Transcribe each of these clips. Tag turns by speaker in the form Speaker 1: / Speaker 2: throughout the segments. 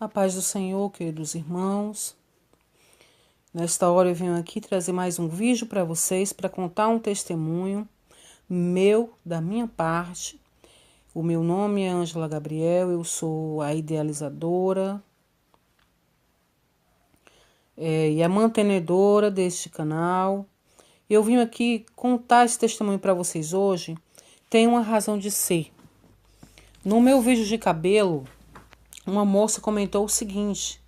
Speaker 1: A paz do Senhor, queridos irmãos. Nesta hora eu venho aqui trazer mais um vídeo para vocês, para contar um testemunho meu, da minha parte. O meu nome é Ângela Gabriel, eu sou a idealizadora e a mantenedora deste canal. Eu vim aqui contar esse testemunho para vocês hoje, tem uma razão de ser. No meu vídeo de cabelo, uma moça comentou o seguinte: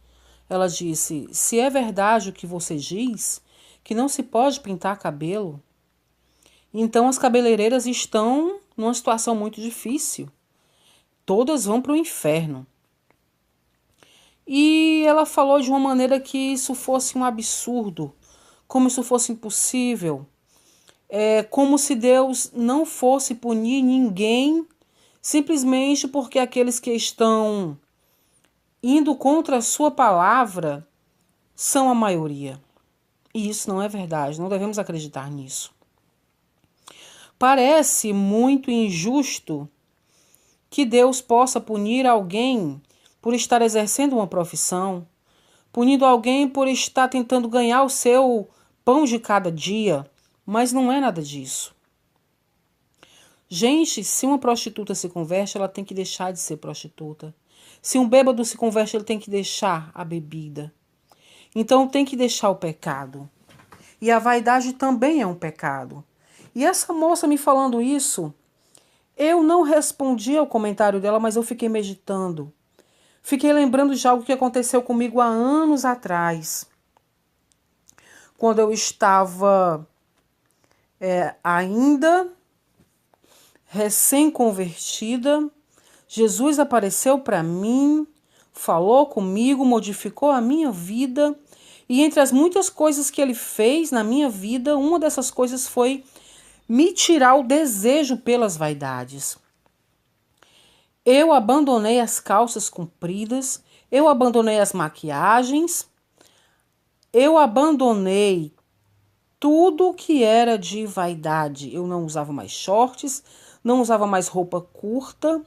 Speaker 1: ela disse: se é verdade o que você diz, que não se pode pintar cabelo, então as cabeleireiras estão numa situação muito difícil. Todas vão para o inferno. E ela falou de uma maneira que isso fosse um absurdo, como isso fosse impossível, como se Deus não fosse punir ninguém simplesmente porque aqueles que estão indo contra a sua palavra são a maioria. E isso não é verdade, não devemos acreditar nisso. Parece muito injusto que Deus possa punir alguém por estar exercendo uma profissão, punindo alguém por estar tentando ganhar o seu pão de cada dia, mas não é nada disso. Gente, se uma prostituta se converte, ela tem que deixar de ser prostituta. Se um bêbado se converte, ele tem que deixar a bebida. Então tem que deixar o pecado. E a vaidade também é um pecado. E essa moça me falando isso, eu não respondi ao comentário dela, mas eu fiquei meditando. Fiquei lembrando de algo que aconteceu comigo há anos atrás. Quando eu estava ainda recém-convertida, Jesus apareceu para mim, falou comigo, modificou a minha vida. E entre as muitas coisas que ele fez na minha vida, uma dessas coisas foi me tirar o desejo pelas vaidades. Eu abandonei as calças compridas, eu abandonei as maquiagens, eu abandonei tudo que era de vaidade. Eu não usava mais shorts, não usava mais roupa curta.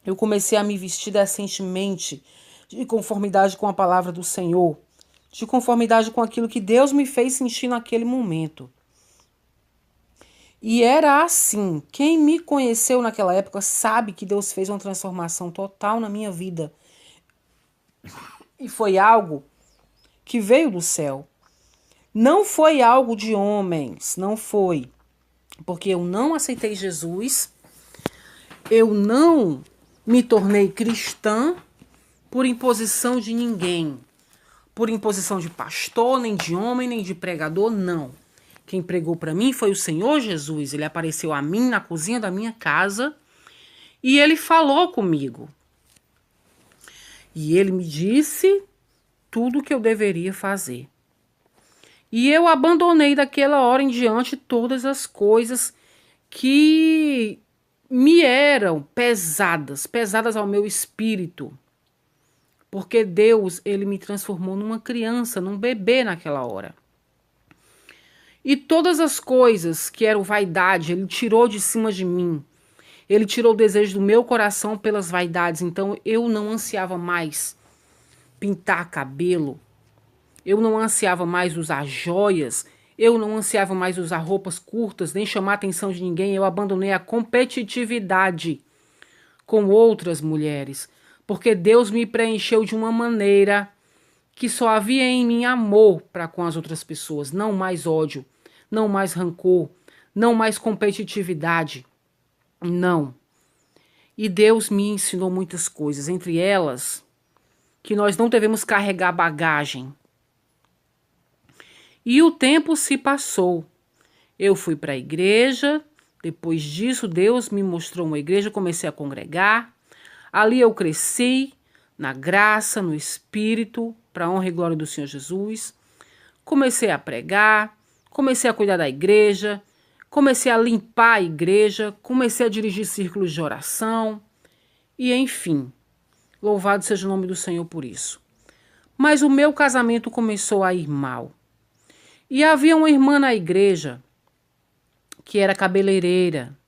Speaker 1: Eu comecei a me vestir decentemente, de conformidade com a palavra do Senhor, de conformidade com aquilo que Deus me fez sentir naquele momento. E era assim. Quem me conheceu naquela época sabe que Deus fez uma transformação total na minha vida. E foi algo que veio do céu. Não foi algo de homens, não foi. Porque eu não aceitei Jesus, eu não me tornei cristã por imposição de ninguém. Por imposição de pastor, nem de homem, nem de pregador, não. Quem pregou para mim foi o Senhor Jesus. Ele apareceu a mim na cozinha da minha casa e ele falou comigo. E ele me disse tudo o que eu deveria fazer. E eu abandonei daquela hora em diante todas as coisas que me eram pesadas ao meu espírito. Porque Deus, ele me transformou numa criança, num bebê naquela hora. E todas as coisas que eram vaidade, ele tirou de cima de mim. Ele tirou o desejo do meu coração pelas vaidades. Então eu não ansiava mais pintar cabelo. Eu não ansiava mais usar joias. Eu não ansiava mais usar roupas curtas, nem chamar a atenção de ninguém. Eu abandonei a competitividade com outras mulheres. Porque Deus me preencheu de uma maneira que só havia em mim amor para com as outras pessoas. Não mais ódio. Não mais rancor, não mais competitividade, não. E Deus me ensinou muitas coisas, entre elas, que nós não devemos carregar bagagem. E o tempo se passou. Eu fui para a igreja, depois disso Deus me mostrou uma igreja, comecei a congregar. Ali eu cresci na graça, no Espírito, para a honra e glória do Senhor Jesus. Comecei a pregar. Comecei a cuidar da igreja, comecei a limpar a igreja, comecei a dirigir círculos de oração e, enfim, louvado seja o nome do Senhor por isso. Mas o meu casamento começou a ir mal. E havia uma irmã na igreja que era cabeleireira,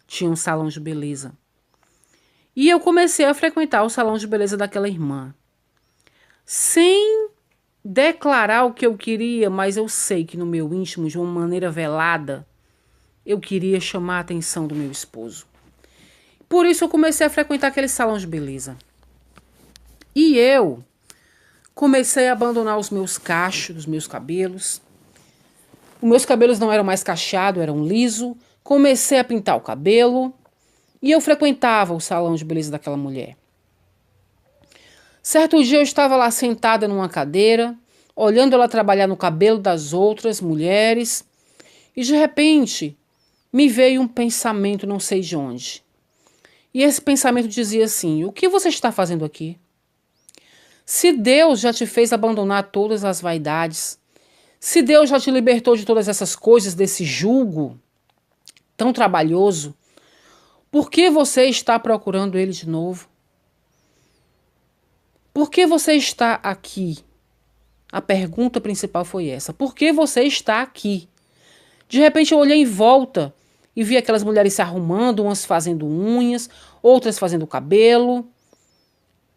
Speaker 1: tinha um salão de beleza. E eu comecei a frequentar o salão de beleza daquela irmã. Sem declarar o que eu queria, mas eu sei que no meu íntimo, de uma maneira velada, eu queria chamar a atenção do meu esposo. Por isso eu comecei a frequentar aquele salão de beleza. E eu comecei a abandonar os meus cachos, os meus cabelos. Os meus cabelos não eram mais cacheados, eram liso. Comecei a pintar o cabelo. E eu frequentava o salão de beleza daquela mulher. Certo dia eu estava lá sentada numa cadeira, olhando ela trabalhar no cabelo das outras mulheres. E de repente me veio um pensamento não sei de onde. E esse pensamento dizia assim: o que você está fazendo aqui? Se Deus já te fez abandonar todas as vaidades, se Deus já te libertou de todas essas coisas, desse jugo tão trabalhoso, por que você está procurando Ele de novo? Por que você está aqui? A pergunta principal foi essa. Por que você está aqui? De repente eu olhei em volta e vi aquelas mulheres se arrumando, umas fazendo unhas, outras fazendo cabelo.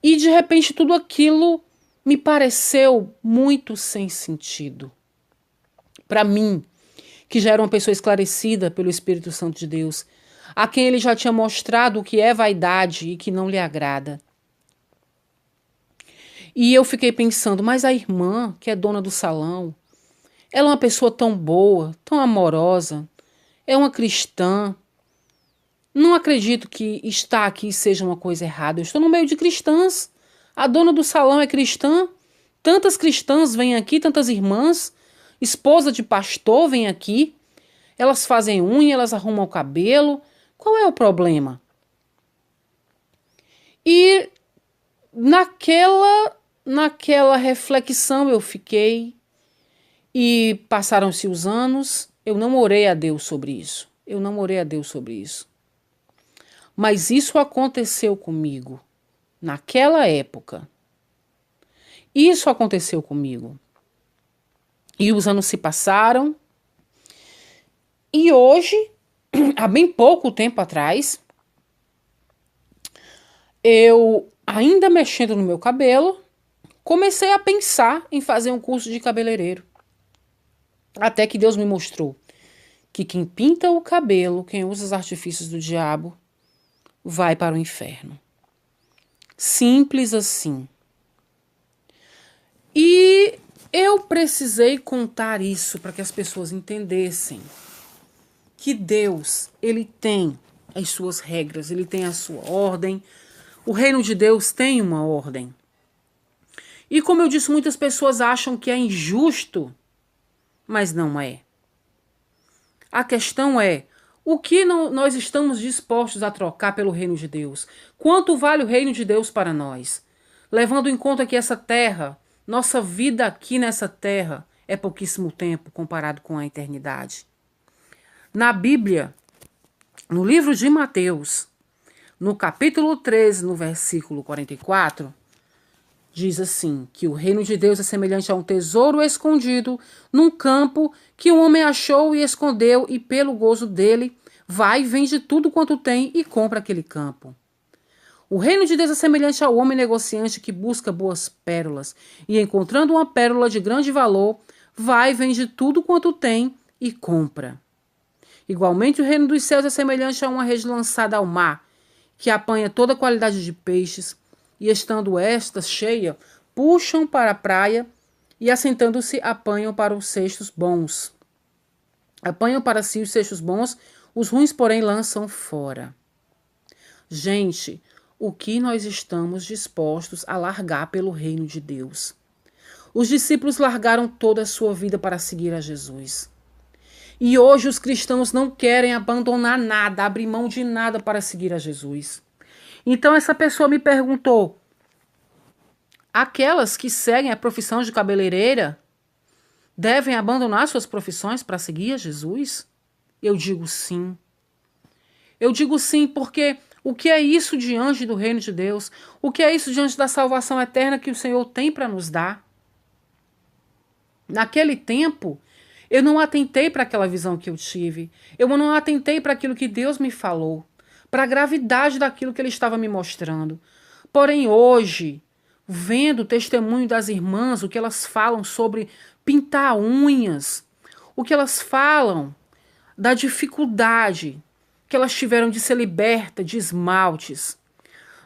Speaker 1: E de repente tudo aquilo me pareceu muito sem sentido. Para mim, que já era uma pessoa esclarecida pelo Espírito Santo de Deus, a quem ele já tinha mostrado o que é vaidade e que não lhe agrada. E eu fiquei pensando, mas a irmã, que é dona do salão, ela é uma pessoa tão boa, tão amorosa, é uma cristã. Não acredito que estar aqui seja uma coisa errada. Eu estou no meio de cristãs. A dona do salão é cristã. Tantas cristãs vêm aqui, tantas irmãs. Esposa de pastor vem aqui. Elas fazem unha, elas arrumam o cabelo. Qual é o problema? E naquela reflexão eu fiquei. E passaram-se os anos. Eu não orei a Deus sobre isso. Mas isso aconteceu comigo naquela época. Isso aconteceu comigo. E os anos se passaram. E hoje, há bem pouco tempo atrás, eu, ainda mexendo no meu cabelo, comecei a pensar em fazer um curso de cabeleireiro. Até que Deus me mostrou que quem pinta o cabelo, quem usa os artifícios do diabo, vai para o inferno. Simples assim. E eu precisei contar isso para que as pessoas entendessem que Deus, ele tem as suas regras, ele tem a sua ordem. O reino de Deus tem uma ordem. E como eu disse, muitas pessoas acham que é injusto, mas não é. A questão é, o que nós estamos dispostos a trocar pelo reino de Deus? Quanto vale o reino de Deus para nós? Levando em conta que essa terra, nossa vida aqui nessa terra, é pouquíssimo tempo comparado com a eternidade. Na Bíblia, no livro de Mateus, no capítulo 13, no versículo 44, diz assim, que o reino de Deus é semelhante a um tesouro escondido num campo que um homem achou e escondeu, e pelo gozo dele vai e vende tudo quanto tem e compra aquele campo. O reino de Deus é semelhante ao homem negociante que busca boas pérolas e, encontrando uma pérola de grande valor, vai e vende tudo quanto tem e compra. Igualmente, o reino dos céus é semelhante a uma rede lançada ao mar, que apanha toda qualidade de peixes, e estando esta cheia, puxam para a praia e, assentando-se, apanham para os cestos bons. Apanham para si os cestos bons, os ruins, porém, lançam fora. Gente, o que nós estamos dispostos a largar pelo reino de Deus? Os discípulos largaram toda a sua vida para seguir a Jesus. E hoje os cristãos não querem abandonar nada, abrir mão de nada para seguir a Jesus. Então essa pessoa me perguntou, aquelas que seguem a profissão de cabeleireira devem abandonar suas profissões para seguir a Jesus? Eu digo sim. Eu digo sim porque o que é isso diante do reino de Deus? O que é isso diante da salvação eterna que o Senhor tem para nos dar? Naquele tempo, eu não atentei para aquela visão que eu tive. Eu não atentei para aquilo que Deus me falou. para a gravidade daquilo que ele estava me mostrando. Porém, hoje, vendo o testemunho das irmãs, o que elas falam sobre pintar unhas, o que elas falam da dificuldade que elas tiveram de ser libertas de esmaltes,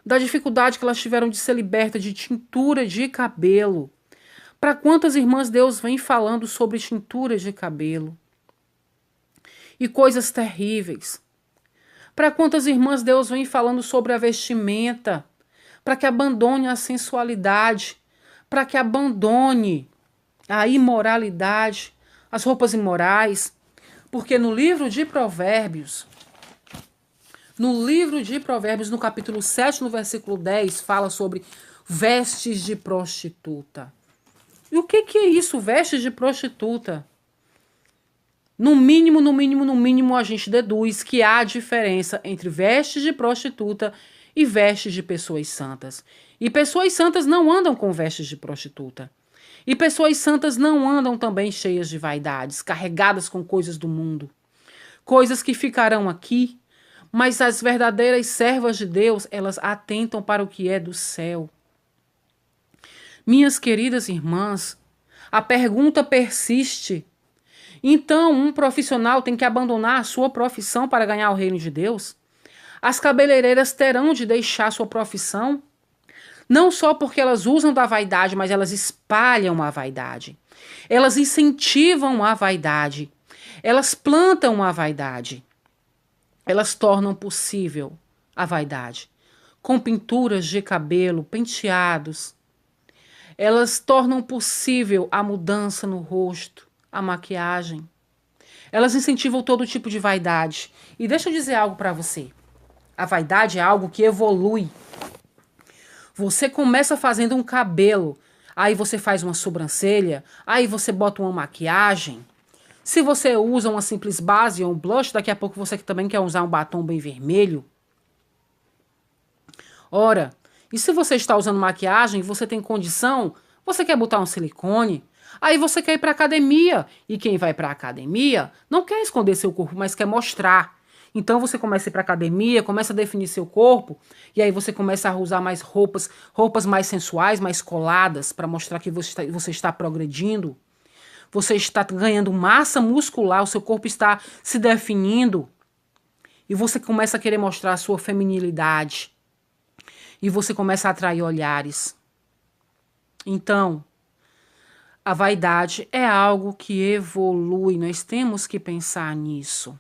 Speaker 1: da dificuldade que elas tiveram de ser libertas de tintura de cabelo. Para quantas irmãs Deus vem falando sobre tintura de cabelo e coisas terríveis? Para quantas irmãs Deus vem falando sobre a vestimenta, para que abandone a sensualidade, para que abandone a imoralidade, as roupas imorais? Porque no livro de Provérbios, no capítulo 7, no versículo 10, fala sobre vestes de prostituta. E o que é isso, vestes de prostituta? No mínimo, a gente deduz que há diferença entre vestes de prostituta e vestes de pessoas santas. E pessoas santas não andam com vestes de prostituta. E pessoas santas não andam também cheias de vaidades, carregadas com coisas do mundo. Coisas que ficarão aqui, mas as verdadeiras servas de Deus, elas atentam para o que é do céu. Minhas queridas irmãs, a pergunta persiste. Então, um profissional tem que abandonar a sua profissão para ganhar o reino de Deus? As cabeleireiras terão de deixar sua profissão? Não só porque elas usam da vaidade, mas elas espalham a vaidade. Elas incentivam a vaidade. Elas plantam a vaidade. Elas tornam possível a vaidade. Com pinturas de cabelo, penteados. Elas tornam possível a mudança no rosto, a maquiagem. Elas incentivam todo tipo de vaidade. E deixa eu dizer algo para você. A vaidade é algo que evolui. Você começa fazendo um cabelo, aí você faz uma sobrancelha, aí você bota uma maquiagem. Se você usa uma simples base ou um blush, daqui a pouco você também quer usar um batom bem vermelho. Ora, e se você está usando maquiagem, você tem condição, você quer botar um silicone, aí você quer ir para a academia. E quem vai para a academia não quer esconder seu corpo, mas quer mostrar. Então você começa a ir para a academia, começa a definir seu corpo, e aí você começa a usar mais roupas mais sensuais, mais coladas, para mostrar que você está progredindo. Você está ganhando massa muscular, o seu corpo está se definindo. E você começa a querer mostrar a sua feminilidade. E você começa a atrair olhares. Então, a vaidade é algo que evolui. Nós temos que pensar nisso.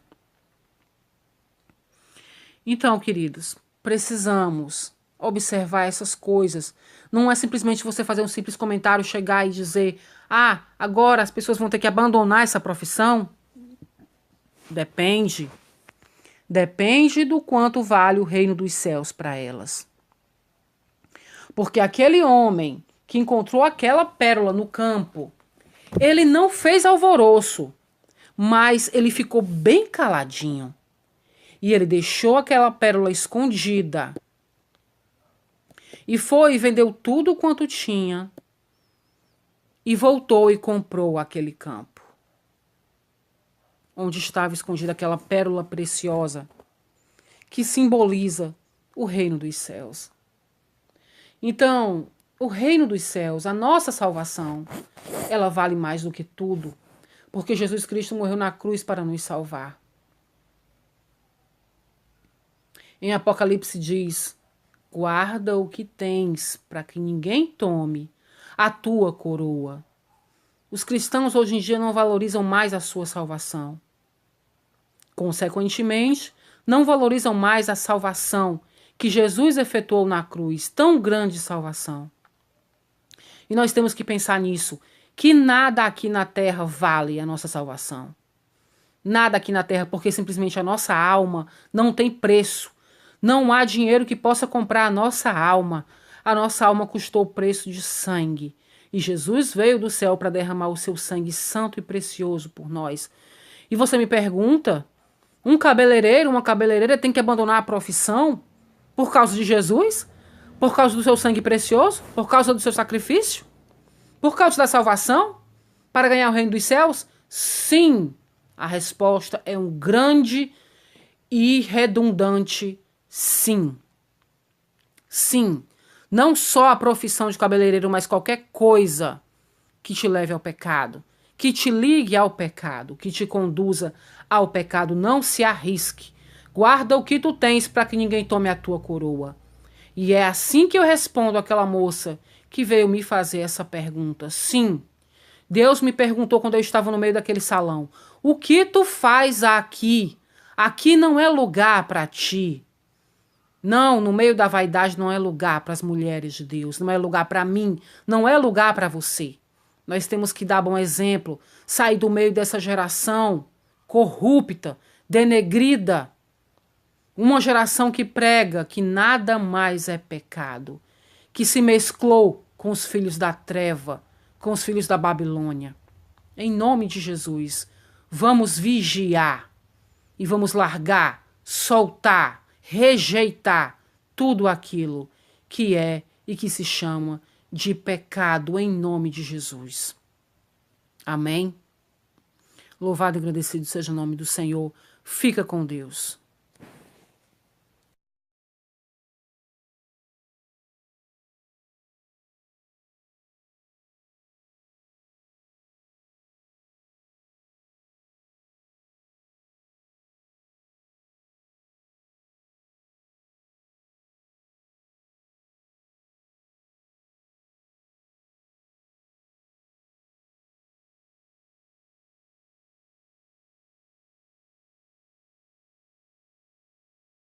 Speaker 1: Então, queridos, precisamos observar essas coisas. Não é simplesmente você fazer um simples comentário, chegar e dizer: ah, agora as pessoas vão ter que abandonar essa profissão. Depende. Depende do quanto vale o reino dos céus para elas. Porque aquele homem que encontrou aquela pérola no campo, ele não fez alvoroço, mas ele ficou bem caladinho. E ele deixou aquela pérola escondida. E foi e vendeu tudo quanto tinha. E voltou e comprou aquele campo. Onde estava escondida aquela pérola preciosa. Que simboliza o reino dos céus. Então, o reino dos céus, a nossa salvação, ela vale mais do que tudo. Porque Jesus Cristo morreu na cruz para nos salvar. Em Apocalipse diz: guarda o que tens, para que ninguém tome a tua coroa. Os cristãos hoje em dia não valorizam mais a sua salvação. Consequentemente, não valorizam mais a salvação que Jesus efetuou na cruz, tão grande salvação. E nós temos que pensar nisso, que nada aqui na terra vale a nossa salvação. Nada aqui na terra, porque simplesmente a nossa alma não tem preço. Não há dinheiro que possa comprar a nossa alma. A nossa alma custou o preço de sangue. E Jesus veio do céu para derramar o seu sangue santo e precioso por nós. E você me pergunta, um cabeleireiro, uma cabeleireira tem que abandonar a profissão por causa de Jesus? Por causa do seu sangue precioso? Por causa do seu sacrifício? Por causa da salvação? Para ganhar o reino dos céus? Sim! A resposta é um grande e redundante Sim. Sim. Não só a profissão de cabeleireiro, mas qualquer coisa que te leve ao pecado, que te ligue ao pecado, que te conduza ao pecado. Não se arrisque. Guarda o que tu tens para que ninguém tome a tua coroa. E é assim que eu respondo àquela moça que veio me fazer essa pergunta. Sim, Deus me perguntou quando eu estava no meio daquele salão: o que tu faz aqui? Aqui não é lugar para ti. Não, no meio da vaidade não é lugar para as mulheres de Deus, não é lugar para mim, não é lugar para você. Nós temos que dar bom exemplo, sair do meio dessa geração corrupta, denegrida, uma geração que prega que nada mais é pecado, que se mesclou com os filhos da treva, com os filhos da Babilônia. Em nome de Jesus, vamos vigiar e vamos largar, soltar, rejeitar tudo aquilo que é e que se chama de pecado em nome de Jesus. Amém? Louvado e agradecido seja o nome do Senhor. Fica com Deus.